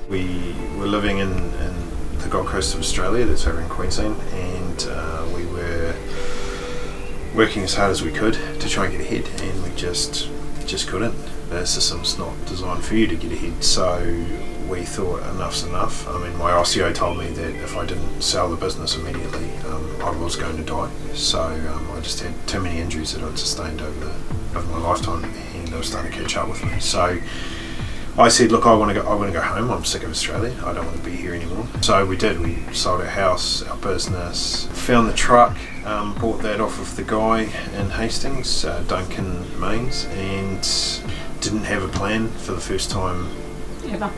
We were living in the Gold Coast of Australia, that's over in Queensland, and we were working as hard as we could to try and get ahead, and we just couldn't. The system's not designed for you to get ahead, so we thought enough's enough. I mean, my RCO told me that if I didn't sell the business immediately, I was going to die. So I just had too many injuries that I'd sustained over my lifetime, and they were starting to catch up with me. So I said, look, I want to go home. I'm sick of Australia. I don't want to be here anymore. So we did. We sold our house, our business, found the truck, bought that off of the guy in Hastings, Duncan Mains, and didn't have a plan for the first time ever.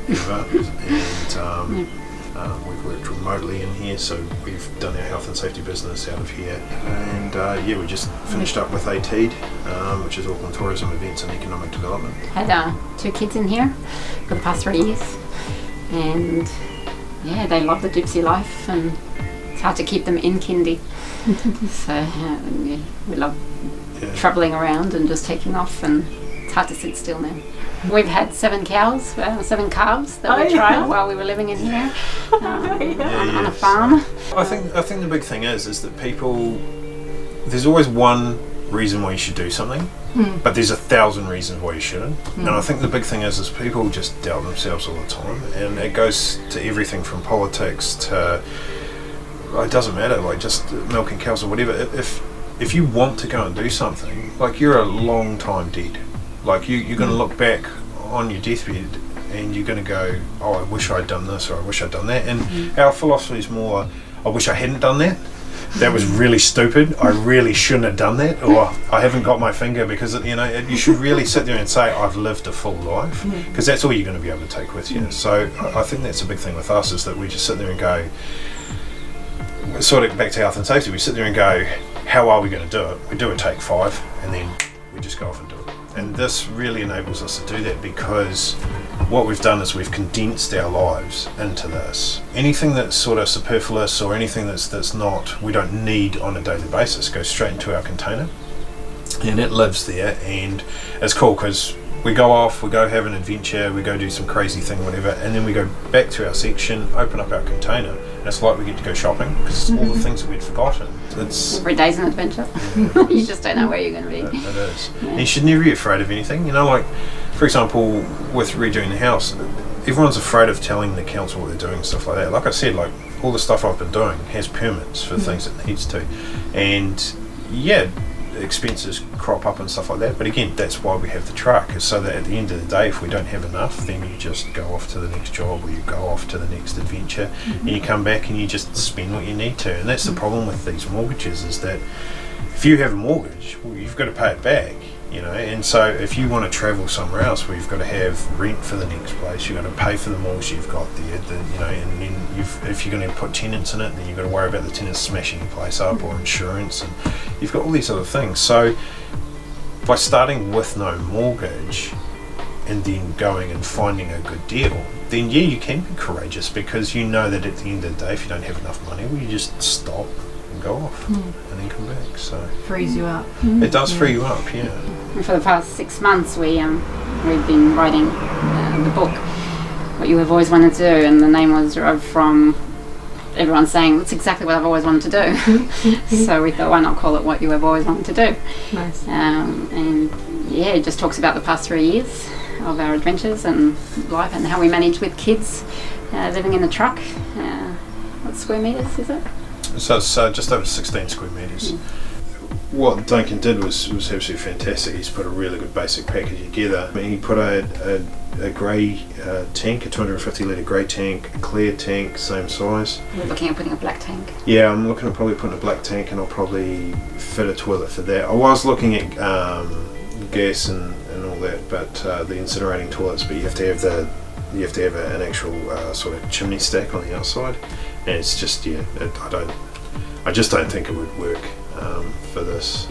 And we've worked remotely in here, so we've done our health and safety business out of here. And we just finished up with ATED, which is Auckland Tourism Events and Economic Development. Had 2 kids in here for the past 3 years, and yeah, they love the gypsy life, and it's hard to keep them in kindy. So we love travelling around and just taking off, and it's hard to sit still now. We've had 7 calves, 7 calves that we tried while we were living in here on a farm. I think the big thing is that people, there's always one reason why you should do something, but there's 1,000 reasons why you shouldn't. And I think the big thing is people just doubt themselves all the time, and it goes to everything from politics to, it doesn't matter, like just milking cows or whatever. If you want to go and do something, like, you're a long time dead. Like, you're going to look back on your deathbed and you're going to go, oh, I wish I'd done this, or I wish I'd done that. And our philosophy is more, I wish I hadn't done that. That was really stupid. I really shouldn't have done that. Or I haven't got my finger, because, you should really sit there and say, I've lived a full life, because that's all you're going to be able to take with you. So I think that's a big thing with us, is that we just sit there and go, sort of back to health and safety, we sit there and go, how are we going to do it? We do a take 5, and then we just go off and do it. And this really enables us to do that, because what we've done is we've condensed our lives into this. Anything that's sort of superfluous, or anything that's not, we don't need on a daily basis, goes straight into our container, and it lives there. And it's cool, because we go off, we go have an adventure, we go do some crazy thing, whatever, and then we go back to our section, open up our container, and it's like we get to go shopping, because it's all the things that we'd forgotten. Every day's an adventure. You just don't know where you're going to be. It is. Yeah. And you should never be afraid of anything. Like, for example, with redoing the house, everyone's afraid of telling the council what they're doing and stuff like that. Like I said, like, all the stuff I've been doing has permits for things it needs to. And yeah, expenses crop up and stuff like that, but again, that's why we have the truck, is so that at the end of the day, if we don't have enough, then you just go off to the next job, or you go off to the next adventure, and you come back and you just spend what you need to. And that's the problem with these mortgages, is that if you have a mortgage, well, you've got to pay it back, and so if you want to travel somewhere else, where you've got to have rent for the next place, you've got to pay for the mortgage you've got there, and then if you're going to put tenants in it, then you've got to worry about the tenants smashing your place up, or insurance, and you've got all these other things. So by starting with no mortgage, and then going and finding a good deal, then yeah, you can be courageous, because you know that at the end of the day, if you don't have enough money, well, you just stop and go off and then come back. So frees you up. It does free you up, yeah. And for the past 6 months, we've been writing the book, What You Have Always Wanted to Do, and the name was derived from everyone saying, that's exactly what I've always wanted to do. So we thought, why not call it What You Have Always Wanted to Do? Nice. And yeah, it just talks about the past 3 years of our adventures and life, and how we manage with kids, living in the truck. What square metres is it? So it's just over 16 square metres. What Duncan did was absolutely fantastic. He's put a really good basic package together. I mean, he put a grey tank, a 250 litre grey tank, a clear tank, same size. We're looking at putting a black tank. Yeah, I'm looking at probably putting a black tank, and I'll probably fit a toilet for that. I was looking at gas and all that, but the incinerating toilets, but you have to have an actual sort of chimney stack on the outside, and it's just I just don't think it would work for this.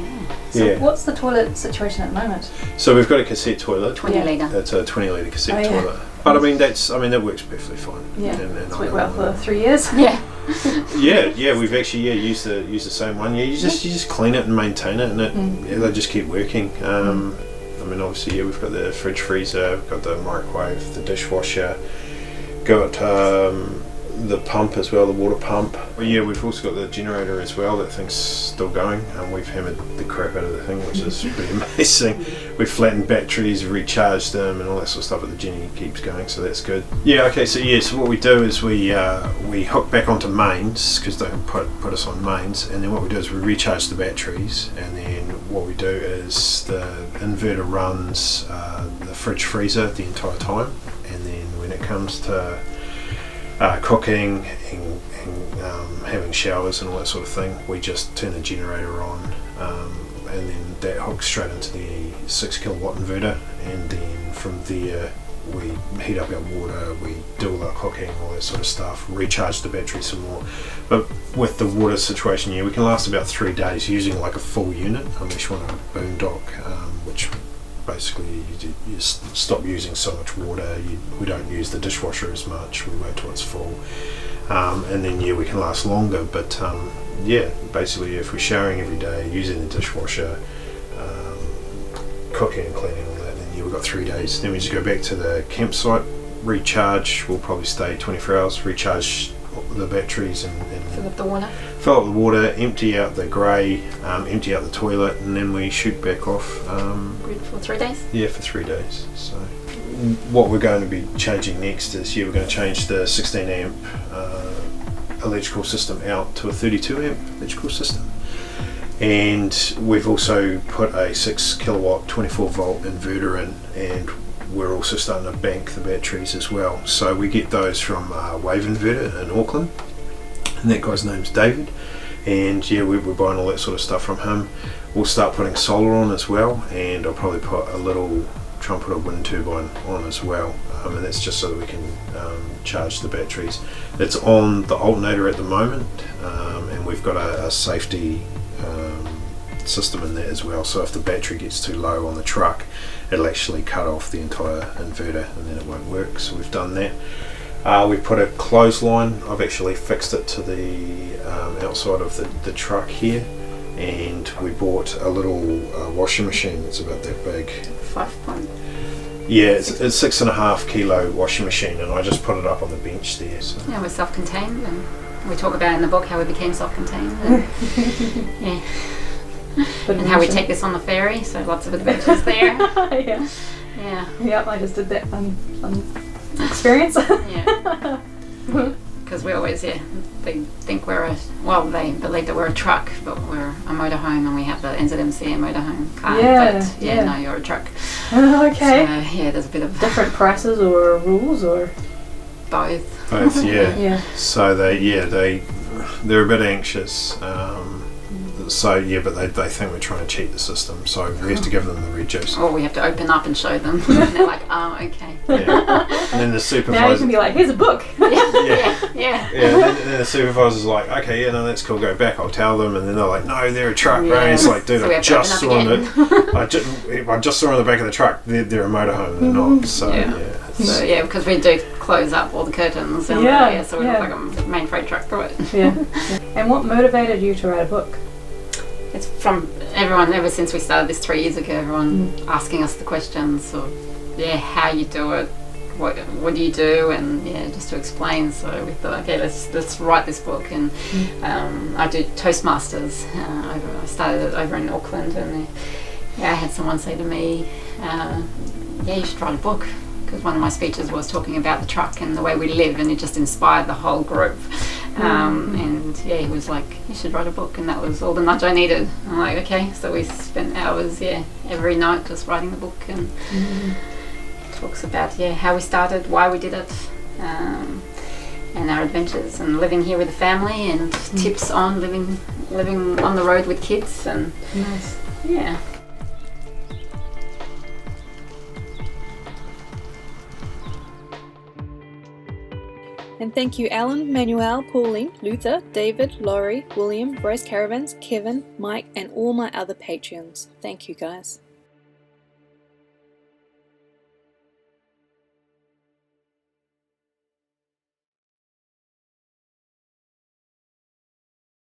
So what's the toilet situation at the moment? So we've got a cassette toilet. 20 litre. It's a 20 litre cassette toilet. But that works perfectly fine. Yeah, and it's worked well for 3 years. Yeah. Yeah, we've actually used the same one. Yeah, you just clean it and maintain it, and they just keep working. I mean, obviously, we've got the fridge, freezer, we've got the microwave, the dishwasher, got the pump as well, the water pump. But yeah, we've also got the generator as well. That thing's still going, and we've hammered the crap out of the thing, which is pretty amazing. We've flattened batteries, recharged them, and all that sort of stuff. But the Genie keeps going, so that's good. Yeah. Okay. So what we do is we hook back onto mains, because they put us on mains, and then what we do is we recharge the batteries, and then what we do is the inverter runs the fridge, freezer the entire time, and then when it comes to cooking and having showers and all that sort of thing, we just turn the generator on, and then that hooks straight into the 6 kilowatt inverter, and then from there we heat up our water, we do all our cooking, all that sort of stuff, recharge the battery some more. But with the water situation, we can last about 3 days using like a full unit, unless you want a boondock, which basically you stop using so much water. We don't use the dishwasher as much, we wait till it's full, and then we can last longer. But basically if we're showering every day, using the dishwasher, cooking and cleaning, all that, then we've got 3 days. Then we just go back to the campsite, recharge. We'll probably stay 24 hours, recharge the batteries and fill up the water. Fill up the water, empty out the grey, empty out the toilet, and then we shoot back off. For 3 days? Yeah, for 3 days. So what we're going to be changing next is we're going to change the 16 amp electrical system out to a 32 amp electrical system. And we've also put a 6 kilowatt 24 volt inverter in, and we're also starting to bank the batteries as well. So we get those from Wave Inverter in Auckland, and that guy's name's David, and we're buying all that sort of stuff from him. We'll start putting solar on as well, and I'll probably try and put a wind turbine on as well, and that's just so that we can charge the batteries. It's on the alternator at the moment, and we've got a safety system in there as well, so if the battery gets too low on the truck, it'll actually cut off the entire inverter and then it won't work. So we've done that. We put a clothesline. I've actually fixed it to the outside of the truck here, and we bought a little washing machine. It's about that big. 5 point. Yeah, it's 6.5 kilo washing machine, and I just put it up on the bench there. So. Yeah, we're self-contained, and we talk about in the book how we became self-contained. And, and how we take this on the ferry, so lots of adventures there. Yep, I just did that fun experience. Because we always they think they believe that we're a truck, but we're a motorhome, and we have the NZMC motorhome card. But no, you're a truck. Okay. So there's a bit of different prices or rules or both. Yeah. So they're a bit anxious. So but they think we're trying to cheat the system, so we have to give them the red juice. Or we have to open up and show them, and they're like, oh, okay. Yeah. And then the supervisor. Now you can be like, here's a book. Yeah. And then the supervisor's like, okay, no, that's cool, go back, I'll tell them. And then they're like, no, they're a truck, right? It's like, dude, so I just saw them. I just saw them on the back of the truck. They're a motorhome, they're not. So So because we do close up all the curtains, and so we look like a main freight truck through it. And what motivated you to write a book? It's from everyone, ever since we started this 3 years ago, everyone asking us the questions of how you do it, what do you do, and just to explain. So we thought, okay, let's write this book. And I do Toastmasters. I started it over in Auckland, and I had someone say to me, you should write a book, because one of my speeches was talking about the truck and the way we live, and it just inspired the whole group. And he was like, you should write a book, and that was all the nudge I needed. I'm like, okay. So we spent hours every night just writing the book, and it talks about how we started, why we did it, and our adventures, and living here with the family, and tips on living on the road with kids. And nice. And thank you Alan, Manuel, Pauline, Luther, David, Laurie, William, Rose Caravans, Kevin, Mike, and all my other Patreons. Thank you guys.